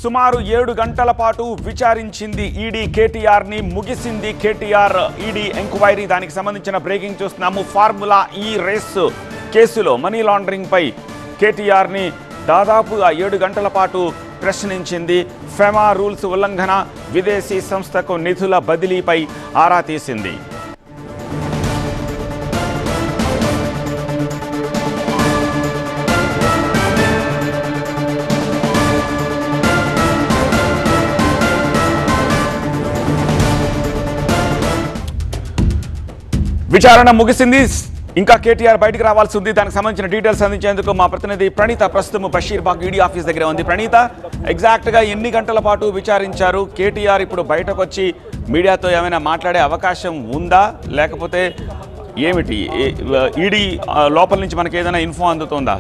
సుమారు 7 గంటల పాటు విచారించింది ఈడీ కేటీఆర్ని. ముగిసింది కేటీఆర్ ఈడీ ఎంక్వైరీ. దానికి సంబంధించిన బ్రేకింగ్ చూస్తున్నాము. ఫార్ములా ఈ రేస్ కేసులో మనీ లాండరింగ్ పై కేటీఆర్ని దాదాపుగా 7 గంటల పాటు ప్రశ్నించింది. ఫెమా రూల్స్ ఉల్లంఘన, విదేశీ సంస్థకు నిధుల బదిలీపై ఆరా తీసింది. విచారణ ముగిసింది. ఇంకా కేటీఆర్ బయటికి రావాల్సి ఉంది. దానికి సంబంధించిన డీటెయిల్స్ అందించేందుకు మా ప్రతినిధి ప్రణీత ప్రస్తుతం బషీర్బాగ్ ఈడీ ఆఫీస్ దగ్గర ఉంది. ప్రణీత, ఎగ్జాక్ట్గా ఎన్ని గంటల పాటు విచారించారు? కేటీఆర్ ఇప్పుడు బయటకు వచ్చి మీడియాతో ఏమైనా మాట్లాడే అవకాశం ఉందా, లేకపోతే ఏమిటి? ఈడీ లోపల నుంచి మనకి ఏదైనా ఇన్ఫో అందుతుందా?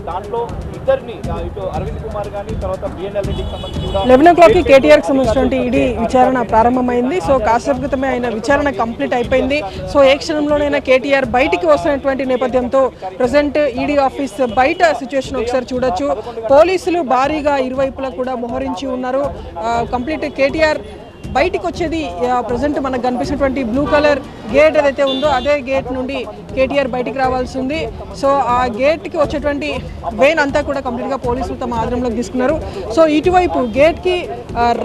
దాంట్లో ఇద్దరిని ఇటు అరవింద్ కుమార్ గాని తర్వాత బిఎన్ఎల్ రెడ్డికి సంబంధించి 11 o'clock కేటీఆర్ కి సంబంధించిన ఈడీ విచారణ ప్రారంభమైంది. సో కాసేపు క్రితమే ఆయన విచారణ కంప్లీట్ అయిపోయింది. సో ఏ క్షణంలోనైనా కేటీఆర్ బయటికి వస్తున్నటువంటి నేపథ్యంతో ప్రజెంట్ ఈడీ ఆఫీస్ బయట సిచ్యువేషన్ ఒకసారి చూడొచ్చు. పోలీసులు భారీగా ఇరువైపులా కూడా మోహరించి ఉన్నారు. కంప్లీట్ కేటీఆర్ బయటికి వచ్చేది ప్రజెంట్ మనకు కనిపిస్తున్నటువంటి బ్లూ కలర్ గేట్ ఏదైతే ఉందో అదే గేట్ నుండి కేటీఆర్ బయటికి రావాల్సి ఉంది. సో ఆ గేట్కి వచ్చేటువంటి వేన్ అంతా కూడా కంప్లీట్గా పోలీసులు తమ ఆధీనంలోకి తీసుకున్నారు. సో ఇటువైపు గేట్కి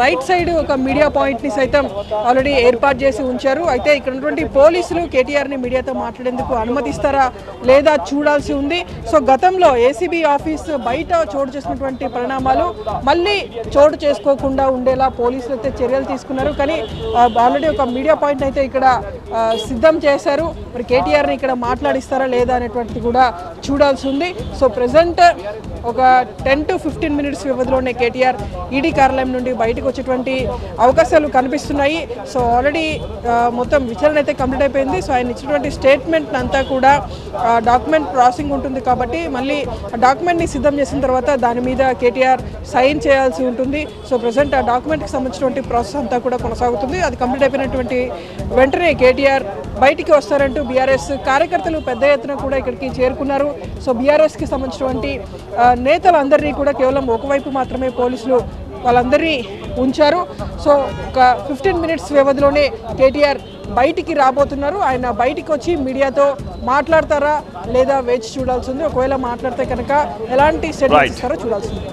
రైట్ సైడ్ ఒక మీడియా పాయింట్ని సైతం ఆల్రెడీ ఏర్పాటు చేసి ఉంచారు. అయితే ఇక్కడ ఉన్నటువంటి పోలీసులు కేటీఆర్ని మీడియాతో మాట్లాడేందుకు అనుమతిస్తారా లేదా చూడాల్సి ఉంది. సో గతంలో ఏసీబీ ఆఫీస్ బయట చోటు చేసినటువంటి పరిణామాలు మళ్ళీ చోటు చేసుకోకుండా ఉండేలా పోలీసులు అయితే చర్యలు తీసుకున్నారు. కానీ ఆల్రెడీ ఒక మీడియా పాయింట్ అయితే ఇక్కడ సిద్ధం చేశారు. మరి కేటీఆర్ని ఇక్కడ మాట్లాడిస్తారా లేదా అనేటువంటిది కూడా చూడాల్సి ఉంది. సో ప్రెసెంట్ ఒక 10 to 15 minutes వ్యవధిలోనే కేటీఆర్ ఈడీ కార్యాలయం నుండి బయటకు వచ్చేటువంటి అవకాశాలు కనిపిస్తున్నాయి. సో ఆల్రెడీ మొత్తం విచారణ అయితే కంప్లీట్ అయిపోయింది. సో ఆయన ఇచ్చినటువంటి స్టేట్మెంట్ అంతా కూడా డాక్యుమెంట్ ప్రాసెసింగ్ ఉంటుంది కాబట్టి మళ్ళీ డాక్యుమెంట్ని సిద్ధం చేసిన తర్వాత దాని మీద కేటీఆర్ సైన్ చేయాల్సి ఉంటుంది. సో ప్రెసెంట్ ఆ డాక్యుమెంట్కి సంబంధించినటువంటి ప్రాసెస్ అంతా కూడా కొనసాగుతుంది. అది కంప్లీట్ అయిపోయినటువంటి వెంటనే కేటీఆర్ బయటికి వస్తారంటూ బీఆర్ఎస్ కార్యకర్తలు పెద్ద ఎత్తున కూడా ఇక్కడికి చేరుకున్నారు. సో బీఆర్ఎస్కి సంబంధించినటువంటి నేతలందరినీ కూడా కేవలం ఒకవైపు మాత్రమే పోలీసులు వాళ్ళందరినీ ఉంచారు. సో ఒక 15 minutes వ్యవధిలోనే కేటీఆర్ బయటికి రాబోతున్నారు. ఆయన బయటికి వచ్చి మీడియాతో మాట్లాడతారా లేదా వేచి చూడాల్సి ఉంది. ఒకవేళ మాట్లాడితే కనుక ఎలాంటి స్టేట్మెంట్స్ ఇస్తారో చూడాల్సి ఉంది.